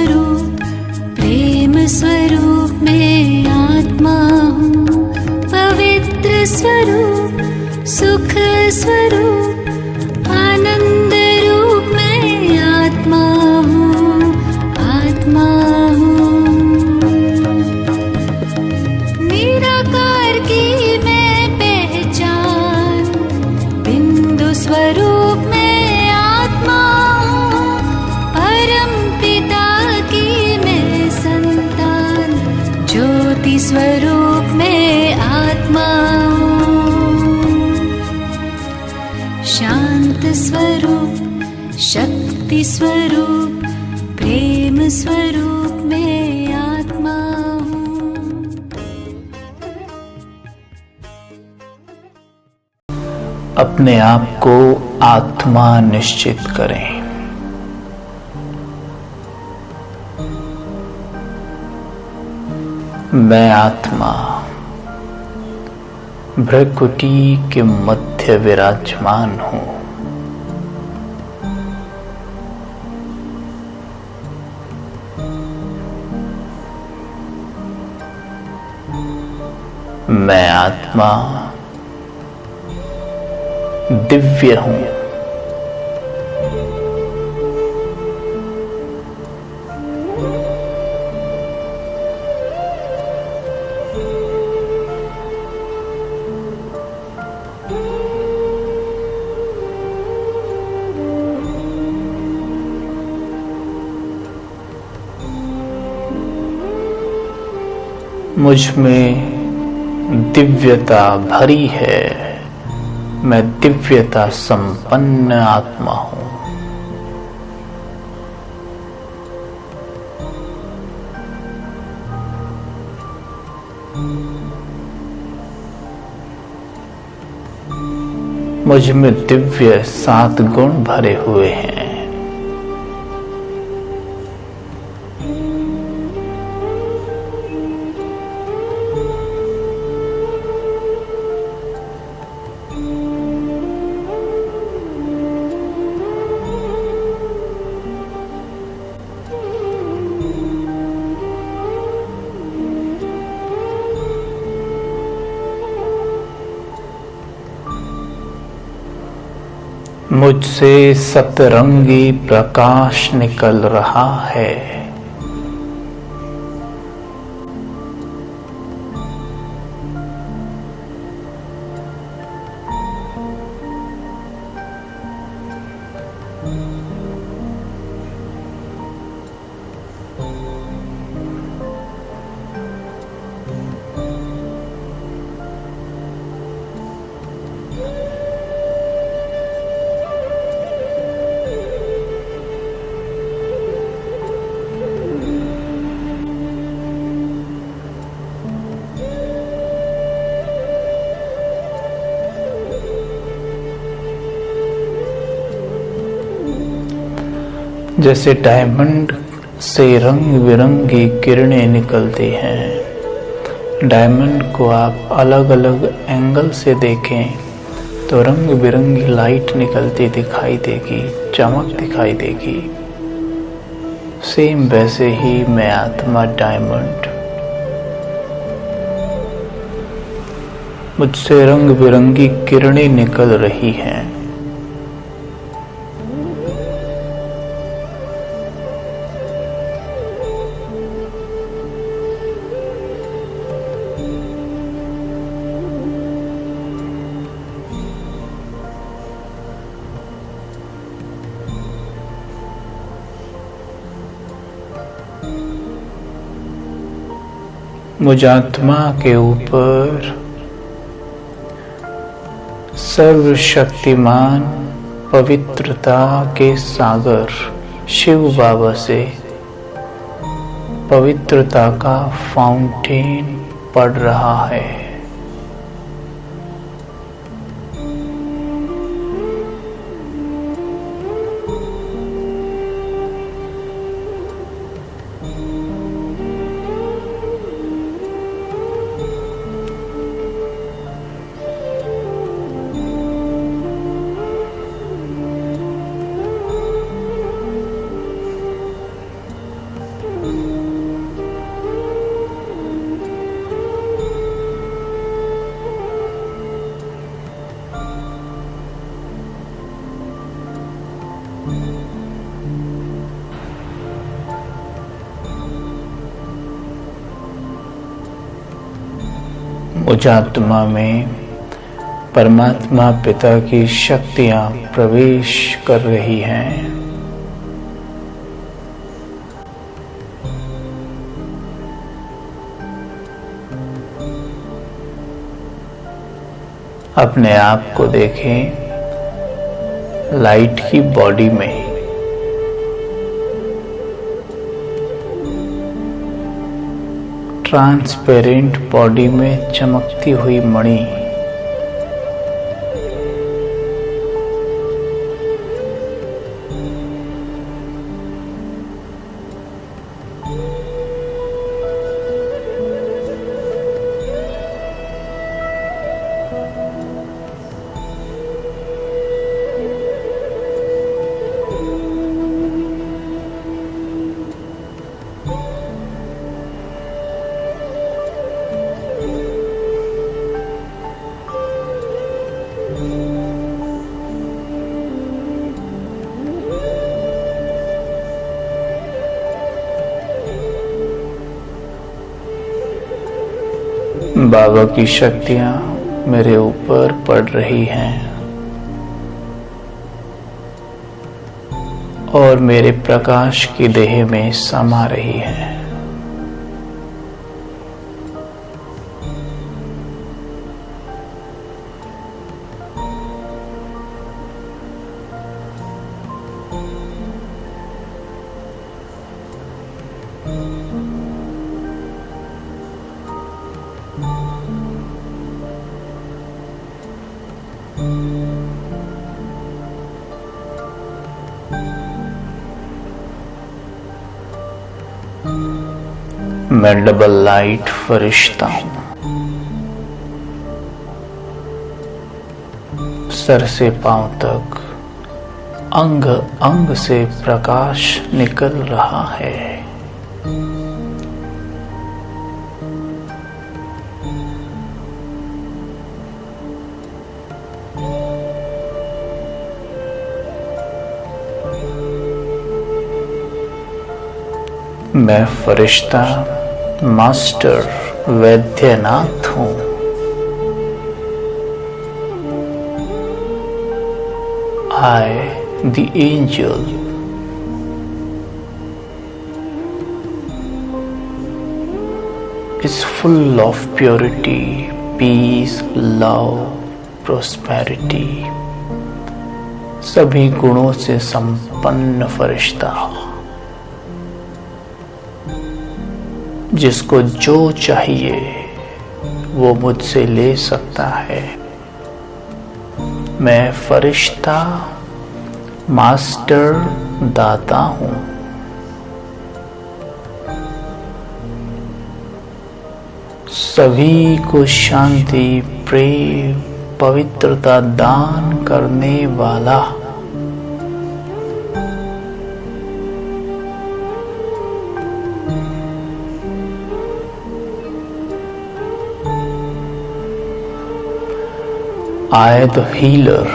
स्वरूप प्रेम स्वरूप मैं आत्मा हूँ। पवित्र स्वरूप सुख स्वरूप आनंद रूप मैं आत्मा हूँ, आत्मा हूँ। निराकार की मैं पहचान, बिंदु स्वरूप मैं आत्मा हूँ। परम पिता की मैं संतान, ज्योति स्वरूप मैं आत्मा हूँ। शांत स्वरूप शक्ति स्वरूप प्रेम स्वरूप मैं आत्मा हूँ। अपने आप को आत्मा निश्चित करें। मैं आत्मा भ्रकुटी के मध्य विराजमान हूँ। मैं आत्मा दिव्य हूँ। मुझ में दिव्यता भरी है। मैं दिव्यता संपन्न आत्मा हूँ। मुझ में दिव्य 7 गुण भरे हुए हैं। मुझसे सतरंगी प्रकाश निकल रहा है। जैसे डायमंड से रंग बिरंगी किरणें निकलती हैं। डायमंड को आप अलग अलग एंगल से देखें तो रंग बिरंगी लाइट निकलती दिखाई देगी, चमक दिखाई देगी। सेम वैसे ही मैं आत्मा डायमंड, मुझसे रंग बिरंगी किरणें निकल रही हैं। मुझ आत्मा के ऊपर सर्वशक्तिमान पवित्रता के सागर शिव बाबा से पवित्रता का फाउंटेन पड़ रहा है। मुझ आत्मा में परमात्मा पिता की शक्तियां प्रवेश कर रही हैं। अपने आप को देखें लाइट की बॉडी में। ट्रांसपेरेंट बॉडी में चमकती हुई मणि। बाबा की शक्तियां मेरे ऊपर पड़ रही हैं और मेरे प्रकाश की देह में समा रही हैं। मैं डबल लाइट फरिश्ता हूं। सर से पांव तक अंग अंग से प्रकाश निकल रहा है। मैं फरिश्ता मास्टर वैद्यनाथ हूं। I, the angel, is full of purity, peace, love, prosperity. सभी गुणों से संपन्न फरिश्ता, जिसको जो चाहिए वो मुझसे ले सकता है। मैं फरिश्ता मास्टर दाता हूं। सभी को शांति, प्रेम, पवित्रता दान करने वाला। I the healer,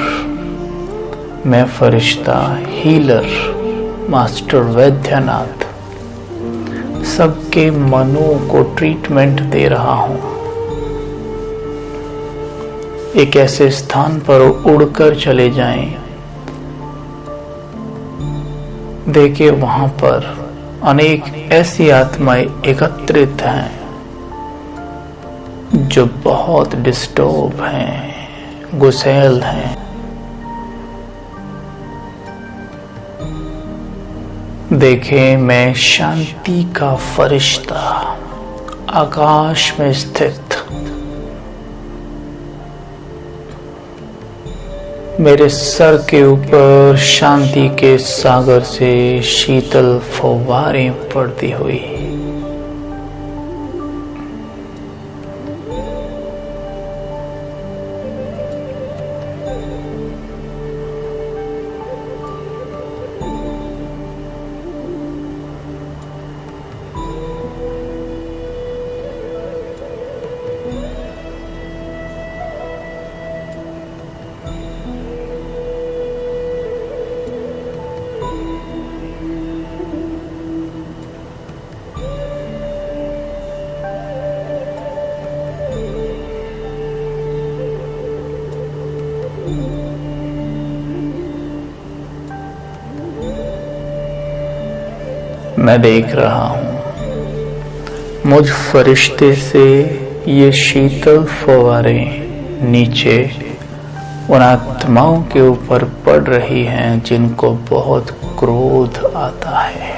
मैं फरिश्ता हीलर मास्टर वैद्यनाथ सबके मनों को ट्रीटमेंट दे रहा हूं। एक ऐसे स्थान पर उड़कर चले जाएं, देखिए वहां पर अनेक ऐसी आत्माएं एकत्रित हैं जो बहुत डिस्टर्ब हैं, गुस्सैल हैं। देखें मैं शांति का फरिश्ता आकाश में स्थित, मेरे सर के ऊपर शांति के सागर से शीतल फव्वारें पड़ती हुई। मैं देख रहा हूँ मुझ फरिश्ते से ये शीतल फव्वारे नीचे उन आत्माओं के ऊपर पड़ रही हैं जिनको बहुत क्रोध आता है।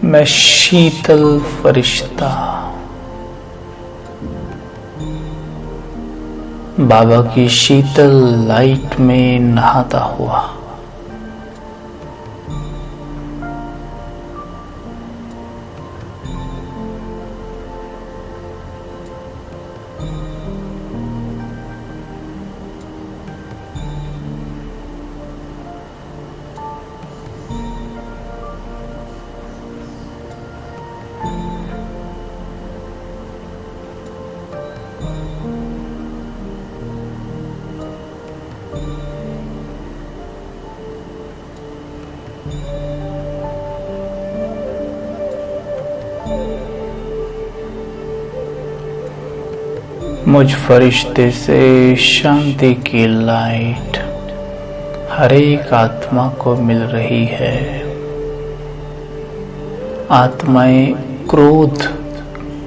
मैं शीतल फरिश्ता बाबा की शीतल लाइट में नहाता हुआ मुझ फरिश्ते से शांति की लाइट हर एक आत्मा को मिल रही है। आत्माएं क्रोध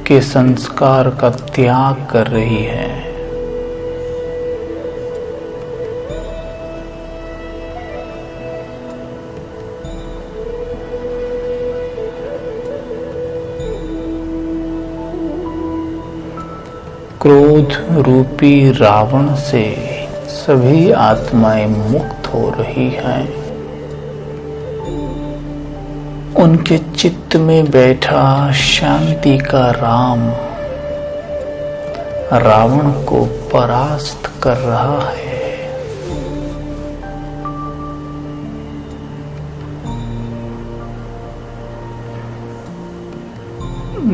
के संस्कार का त्याग कर रही है। क्रोध रूपी रावण से सभी आत्माएं मुक्त हो रही हैं। उनके चित्त में बैठा शांति का राम रावण को परास्त कर रहा है।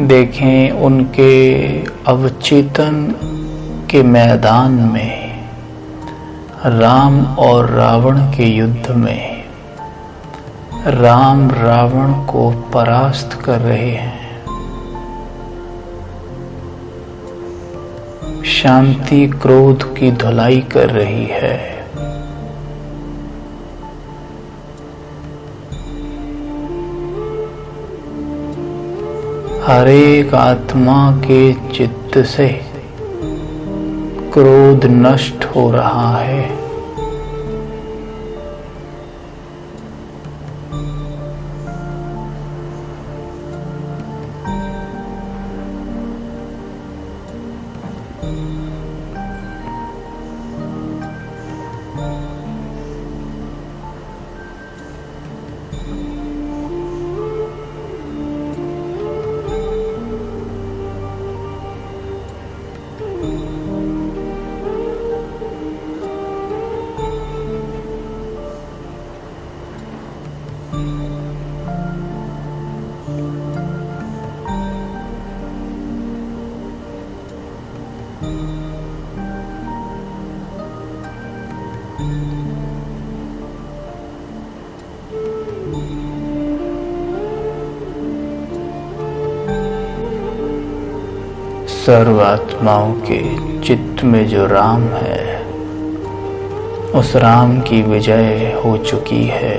देखें उनके अवचेतन के मैदान में राम और रावण के युद्ध में राम रावण को परास्त कर रहे हैं। शांति क्रोध की धुलाई कर रही है। हर एक आत्मा के चित्त से क्रोध नष्ट हो रहा है। सर्व आत्माओं के चित्त में जो राम है, उस राम की विजय हो चुकी है।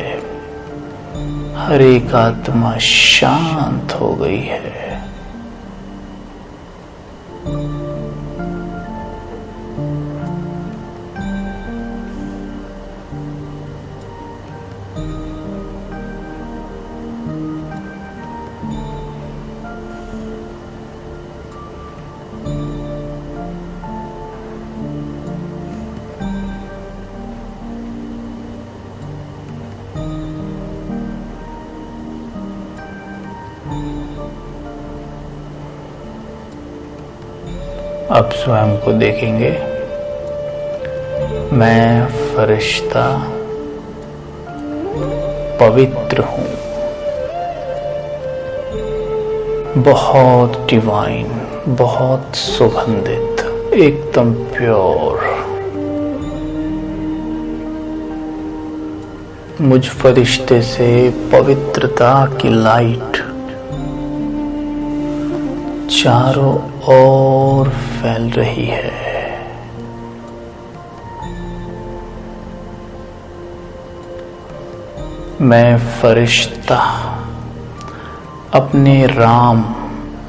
हर एक आत्मा शांत हो गई है। अब स्वयं को देखेंगे, मैं फरिश्ता पवित्र हूं, बहुत डिवाइन, बहुत सुगंधित, एकदम प्योर। मुझ फरिश्ते से पवित्रता की लाइट चारों और फैल रही है। मैं फरिश्ता अपने राम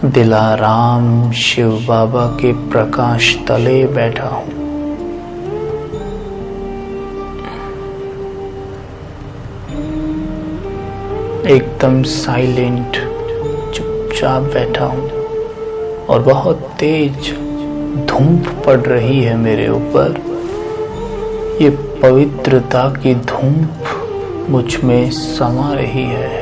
दिलाराम शिव बाबा के प्रकाश तले बैठा हूँ। एकदम साइलेंट चुपचाप बैठा हूँ और बहुत तेज धूप पड़ रही है मेरे ऊपर। ये पवित्रता की धूप मुझ में समा रही है।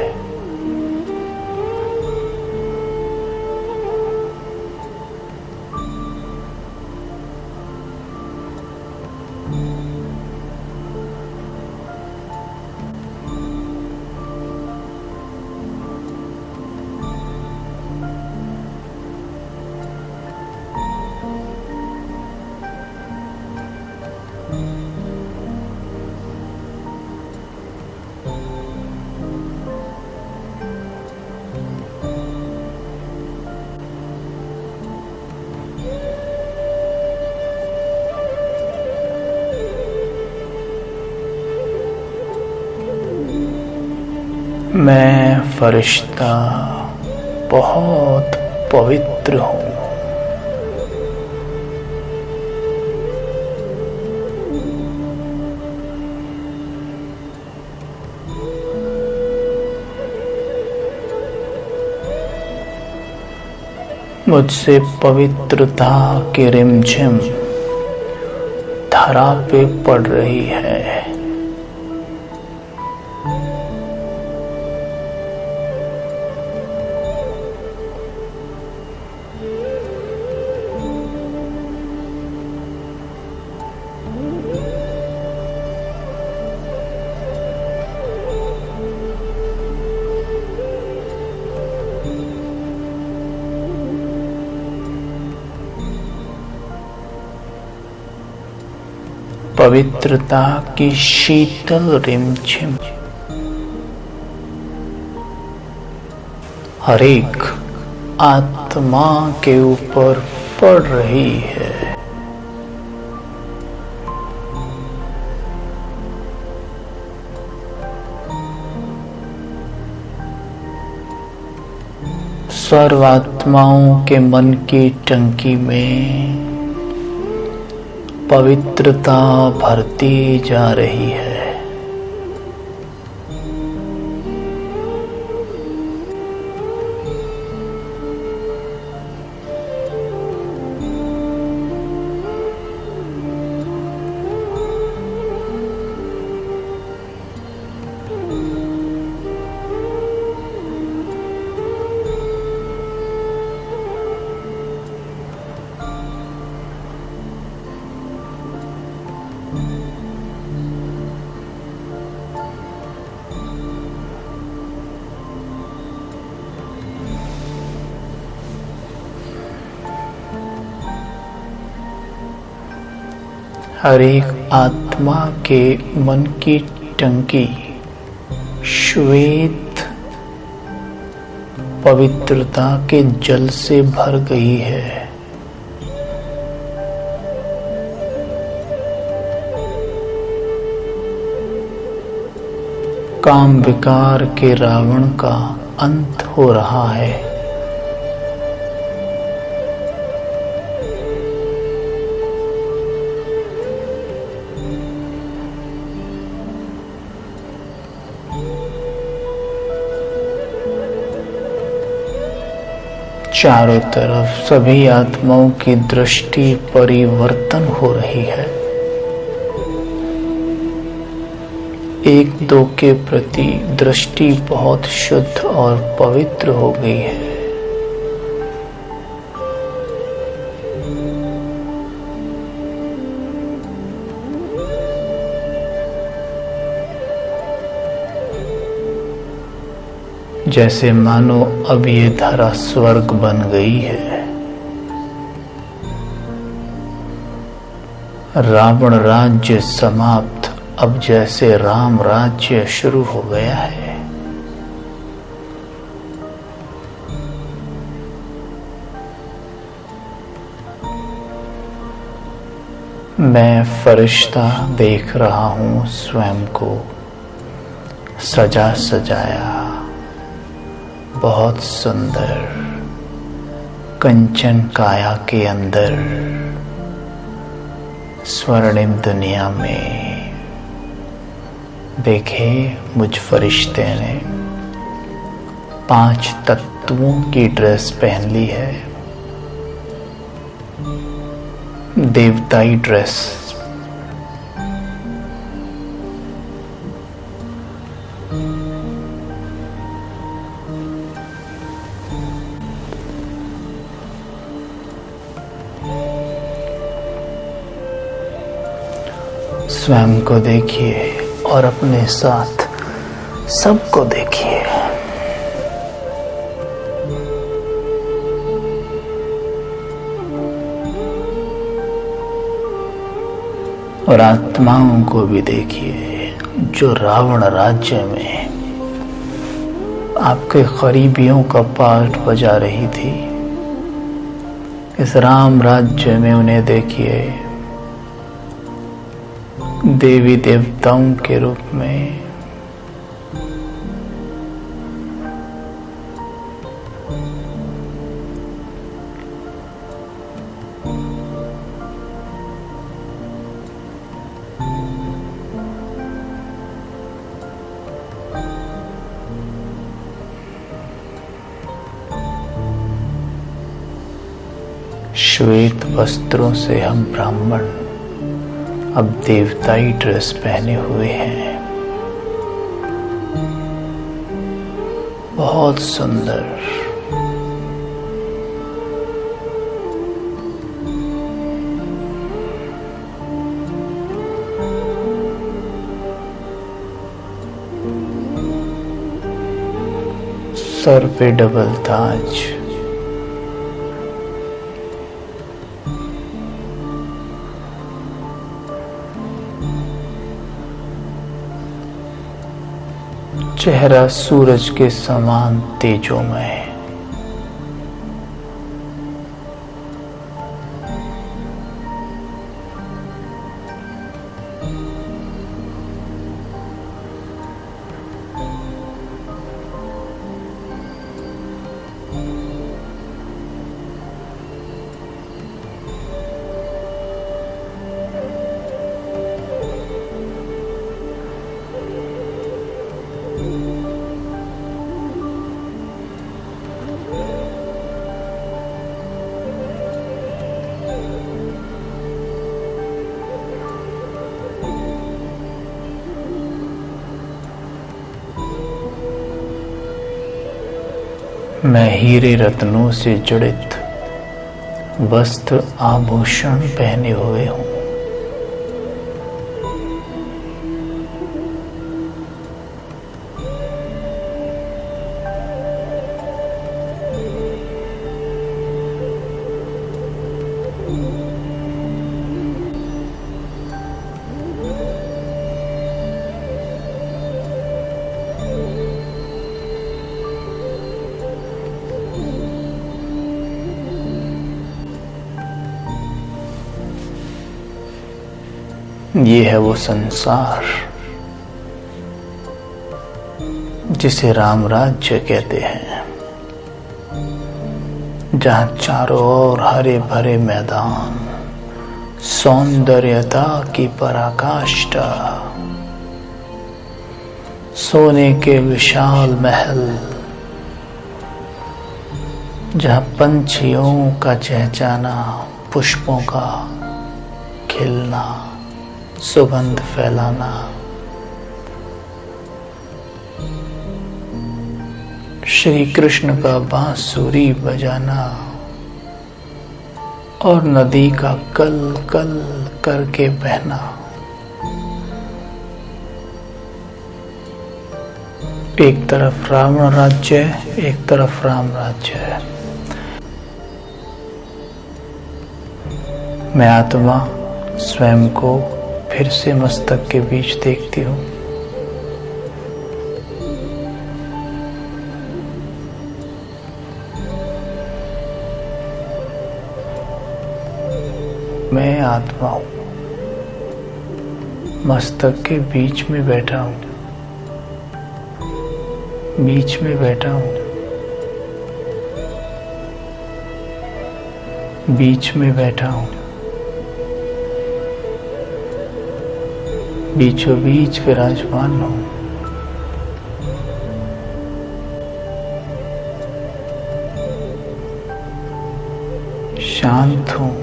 मैं फरिश्ता बहुत पवित्र हूँ। मुझसे पवित्रता की रिमझिम धरा पे पड़ रही है। पवित्रता की शीतल रिमझिम हर एक आत्मा के ऊपर पड़ रही है। सर्वात्माओं के मन की टंकी में पवित्रता भरती जा रही है। हर एक आत्मा के मन की टंकी श्वेत पवित्रता के जल से भर गई है। काम विकार के रावण का अंत हो रहा है। चारों तरफ सभी आत्माओं की दृष्टि परिवर्तन हो रही है। एक दो के प्रति दृष्टि बहुत शुद्ध और पवित्र हो गई है। जैसे मानो अब ये धरा स्वर्ग बन गई है। रावण राज्य समाप्त, अब जैसे राम राज्य शुरू हो गया है। मैं फरिश्ता देख रहा हूँ स्वयं को सजा सजाया, बहुत सुंदर कंचन काया के अंदर स्वर्णिम दुनिया में। देखे मुझ फरिश्ते ने 5 तत्वों की ड्रेस पहन ली है, देवताई ड्रेस। स्वयं को देखिए और अपने साथ सबको देखिए। और आत्माओं को भी देखिए जो रावण राज्य में आपके करीबियों का पार्ट बजा रही थी। इस राम राज्य में उन्हें देखिए देवी देवताओं के रूप में। श्वेत वस्त्रों से हम ब्राह्मण अब देवताई ड्रेस पहने हुए हैं, बहुत सुंदर। सर पे डबल ताज, चेहरा सूरज के समान तेजोमय। मैं हीरे रत्नों से जड़ित वस्त्र आभूषण पहने हुए हूँ। ये है वो संसार जिसे राम राज्य कहते हैं, जहां चारों ओर हरे भरे मैदान, सौंदर्यता की पराकाष्ठा, सोने के विशाल महल, जहां पंछियों का चहचहाना, पुष्पों का खिलना, सुगंध फैलाना, श्री कृष्ण का बांसुरी बजाना और नदी का कल कल करके बहना। एक तरफ रावण राज्य है, एक तरफ राम राज्य है। मैं आत्मा स्वयं को फिर से मस्तक के बीच देखती हूँ। मैं आत्मा हूँ। मस्तक के बीच में बैठा हूँ, बीच में बैठा हूँ, बीच में बैठा हूँ, बीचों बीच विराजमान हूँ। शांत हूँ,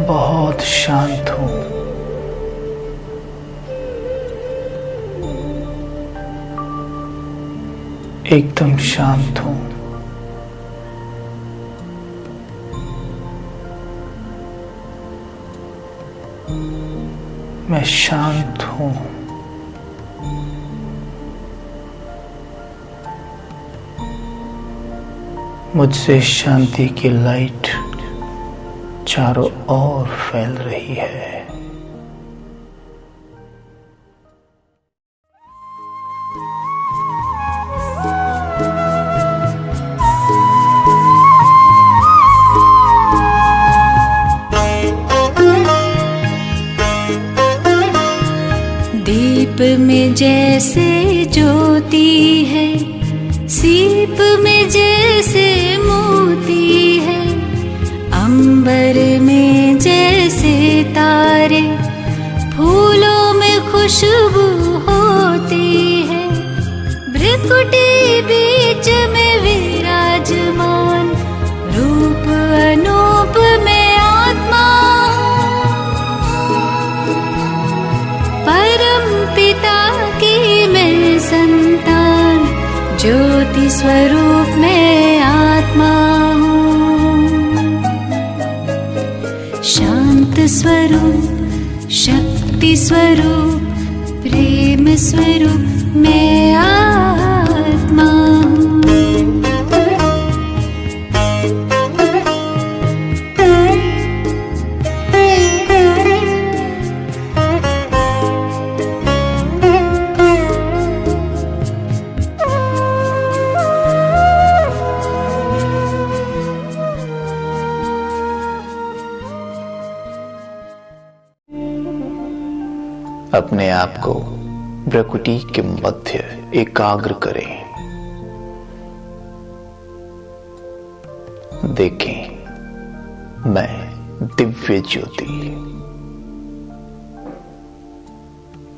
बहुत शांत हूँ। एकदम शांत हूँ। मैं शांत हूँ। मुझसे शांति की लाइट चारों ओर फैल रही है। दीप में जैसे ज्योति है, सीप में जैसे मोती है, अंबर में जैसे तारे, फूलों में खुशबू होती है, भ्रिकुटी बीच में विराजमान, रूप अनूप में आत्मा, परम पिता की मैं संतान, ज्योति स्वरूप में आत्मा हूँ। शांत स्वरूप, शक्ति स्वरूप, प्रेम स्वरूप मैं आत्मा हूँ। अपने आप को भ्रकुटी के मध्य एकाग्र करें। देखें, मैं दिव्य ज्योति,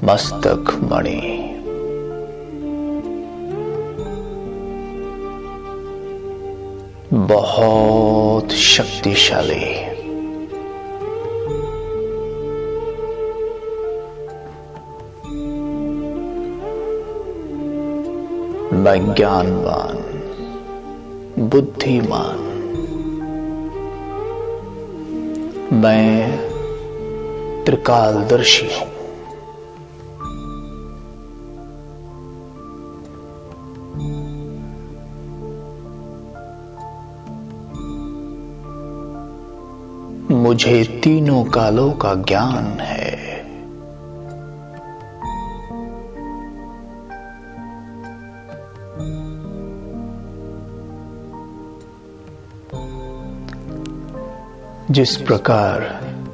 मस्तक मणि, बहुत शक्तिशाली, मैं ज्ञानवान, बुद्धिमान, मैं त्रिकालदर्शी हूं। मुझे तीनों कालों का ज्ञान है। जिस प्रकार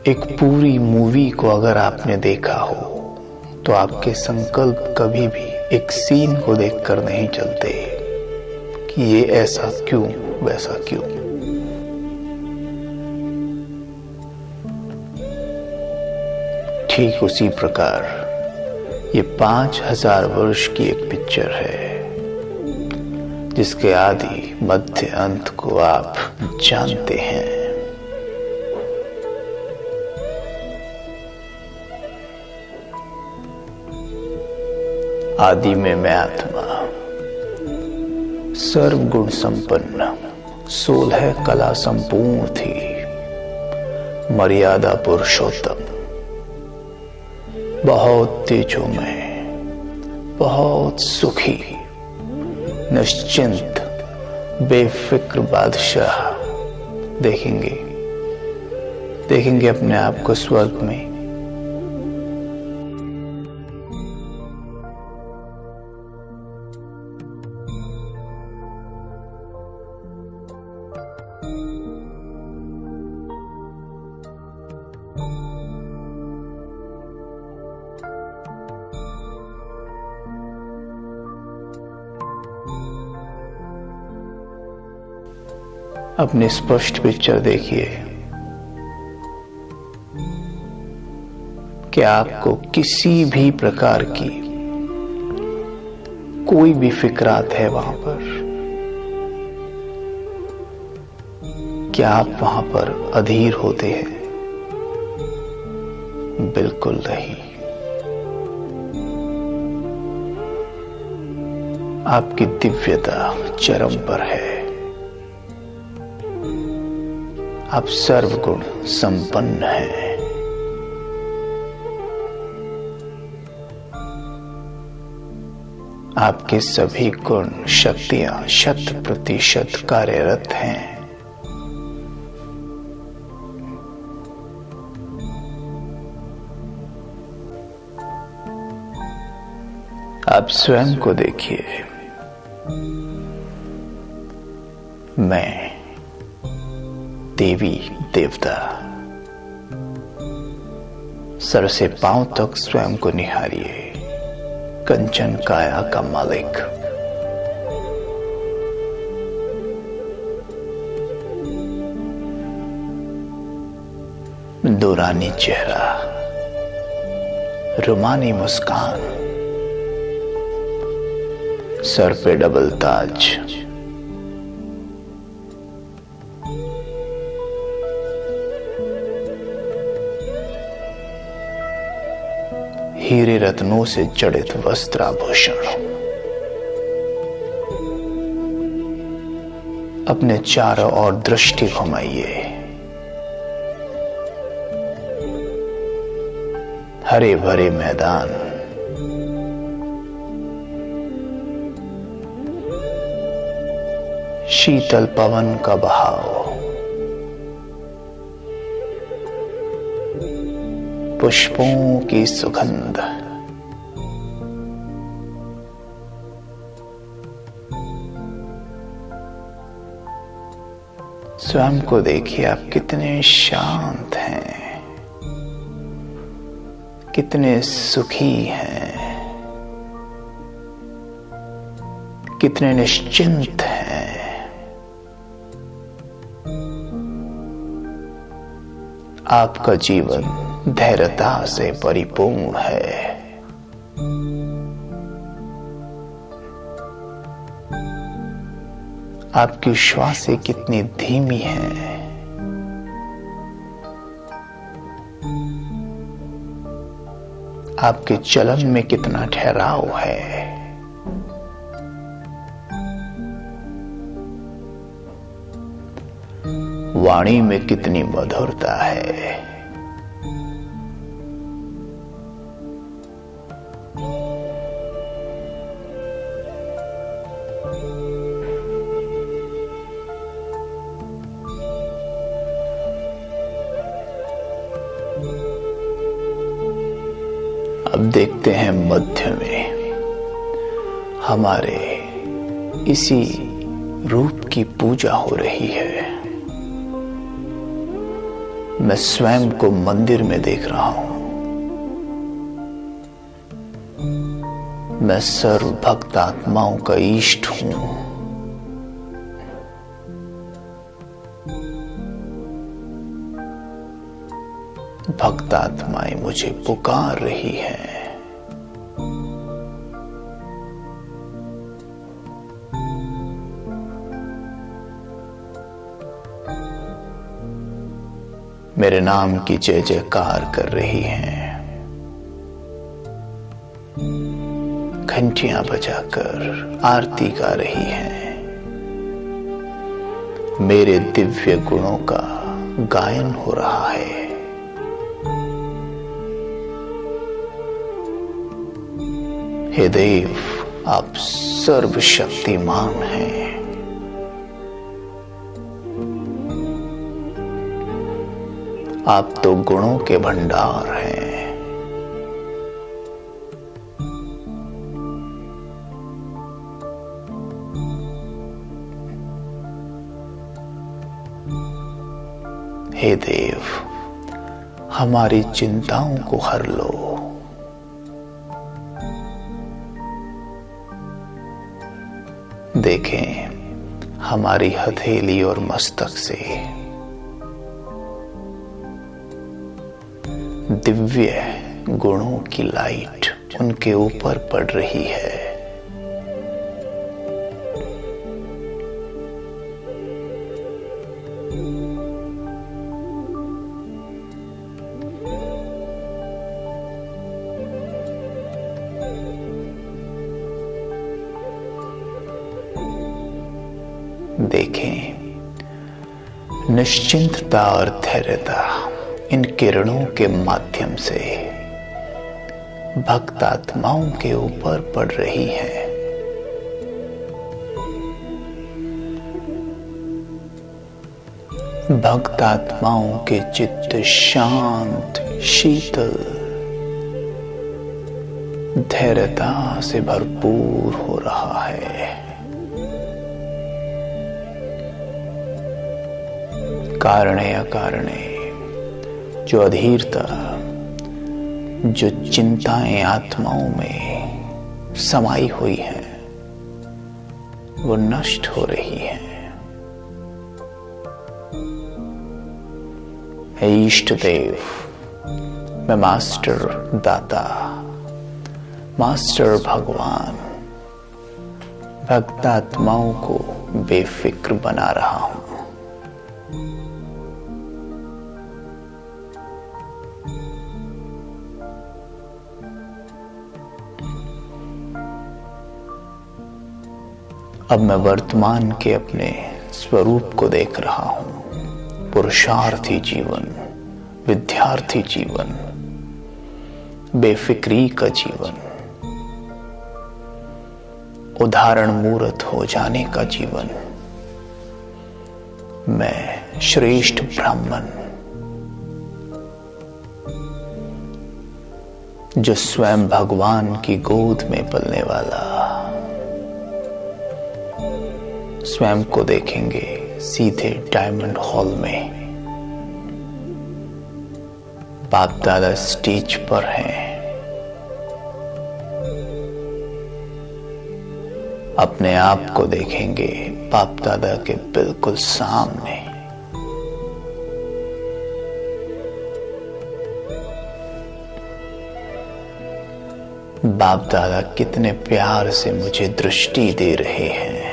एक पूरी मूवी को अगर आपने देखा हो तो आपके संकल्प कभी भी एक सीन को देखकर नहीं चलते कि ये ऐसा क्यों, वैसा क्यों। ठीक उसी प्रकार ये 5000 वर्ष की एक पिक्चर है जिसके आदि मध्य अंत को आप जानते हैं। आदि में मैं आत्मा, सर्वगुण संपन्न, 16 कला संपूर्ण थी, मर्यादा पुरुषोत्तम, बहुत तेजो में, बहुत सुखी, निश्चिंत, बेफिक्र बादशाह। देखेंगे अपने आप को स्वर्ग में। अपनी स्पष्ट पिक्चर देखिए कि आपको किसी भी प्रकार की कोई भी फिक्रात है वहां पर, क्या आप वहां पर अधीर होते हैं? बिल्कुल नहीं। आपकी दिव्यता चरम पर है। आप सर्वगुण संपन्न हैं। आपके सभी गुण शक्तियां 100% कार्यरत हैं। आप स्वयं को देखिए। मैं देवी देवता, सर से पांव तक स्वयं को निहारिए। कंचन काया का मालिक, दूरानी चेहरा, रुमानी मुस्कान, सर पे डबल ताज, हीरे रत्नों से जड़ित वस्त्राभूषण, अपने चारों ओर दृष्टि घुमाइए। हरे भरे मैदान, शीतल पवन का बहाव, पुष्पों की सुगंध, स्वयं को देखिए। आप कितने शांत हैं, कितने सुखी हैं, कितने निश्चिंत हैं। आपका जीवन धैर्यता से परिपूर्ण है। आपकी श्वासें कितनी धीमी हैं। आपके चलन में कितना ठहराव है। वाणी में कितनी मधुरता है। अब देखते हैं मध्य में हमारे इसी रूप की पूजा हो रही है। मैं स्वयं को मंदिर में देख रहा हूं। मैं सर्व भक्त आत्माओं का इष्ट हूं। भक्त आत्माएं मुझे पुकार रही हैं। मेरे नाम की जय जयकार कर रही हैं। घंटियां बजाकर आरती गा रही हैं। मेरे दिव्य गुणों का गायन हो रहा है। हे देव, आप सर्वशक्तिमान हैं। आप तो गुणों के भंडार हैं। हे देव, हमारी चिंताओं को हर लो। देखें, हमारी हथेली और मस्तक से दिव्य गुणों की लाइट उनके ऊपर पड़ रही है। देखें, निश्चिंतता और धैर्यता इन किरणों के माध्यम से भक्त आत्माओं के ऊपर पड़ रही है। भक्त आत्माओं के चित्त शांत, शीतल, धैर्यता से भरपूर हो रहा है। कारणे अकारणे जो अधीरता, जो चिंताएं आत्माओं में समाई हुई हैं, वो नष्ट हो रही है। इष्ट देव, मैं मास्टर दाता, मास्टर भगवान, भक्त आत्माओं को बेफिक्र बना रहा हूं। अब मैं वर्तमान के अपने स्वरूप को देख रहा हूं। पुरुषार्थी जीवन, विद्यार्थी जीवन, बेफिक्री का जीवन, उदाहरण मूर्त हो जाने का जीवन। मैं श्रेष्ठ ब्राह्मण, जो स्वयं भगवान की गोद में पलने वाला, स्वयं को देखेंगे सीधे डायमंड हॉल में। बाप दादा स्टेज पर हैं, अपने आप को देखेंगे बाप दादा के बिल्कुल सामने। बाप दादा कितने प्यार से मुझे दृष्टि दे रहे हैं।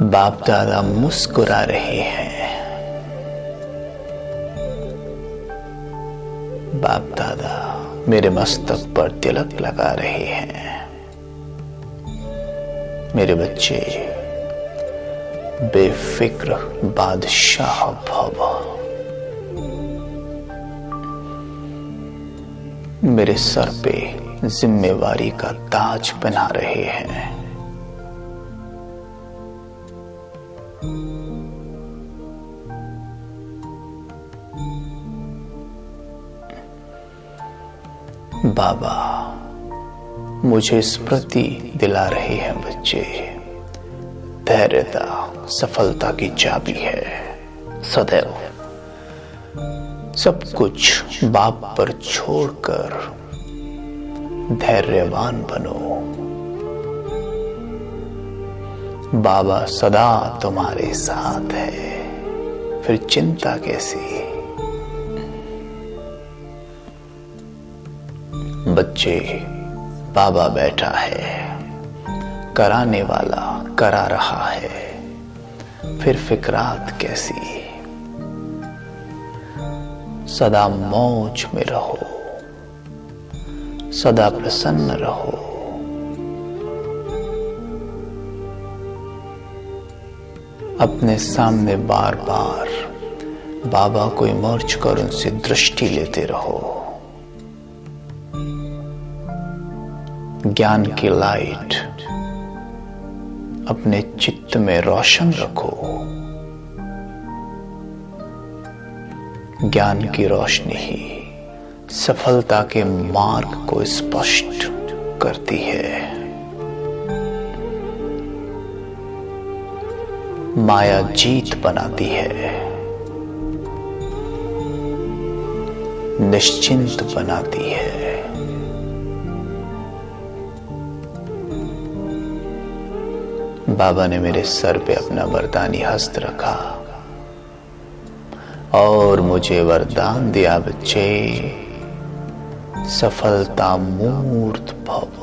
बाप दादा मुस्कुरा रहे हैं। बाप दादा मेरे मस्तक पर तिलक लगा रहे हैं। मेरे बच्चे बेफिक्र बादशाह भव, मेरे सर पे जिम्मेवारी का ताज पहना रहे हैं। बाबा मुझे स्मृति दिला रहे हैं बच्चे, धैर्यता सफलता की चाबी है। सदैव सब कुछ बाप पर छोड़कर धैर्यवान बनो। बाबा सदा तुम्हारे साथ है, फिर चिंता कैसी। बच्चे बाबा बैठा है, कराने वाला करा रहा है, फिर फिक्रात कैसी। सदा मौज में रहो, सदा प्रसन्न रहो। अपने सामने बार बार बाबा को इमर्ज कर उनसे दृष्टि लेते रहो। ज्ञान की लाइट अपने चित्त में रोशन रखो। ज्ञान की रोशनी ही सफलता के मार्ग को स्पष्ट करती है। माया जीत बनाती है, निश्चिंत बनाती है। बाबा ने मेरे सर पे अपना वरदानी हस्त रखा और मुझे वरदान दिया, बच्चे, सफलता मूर्त भव।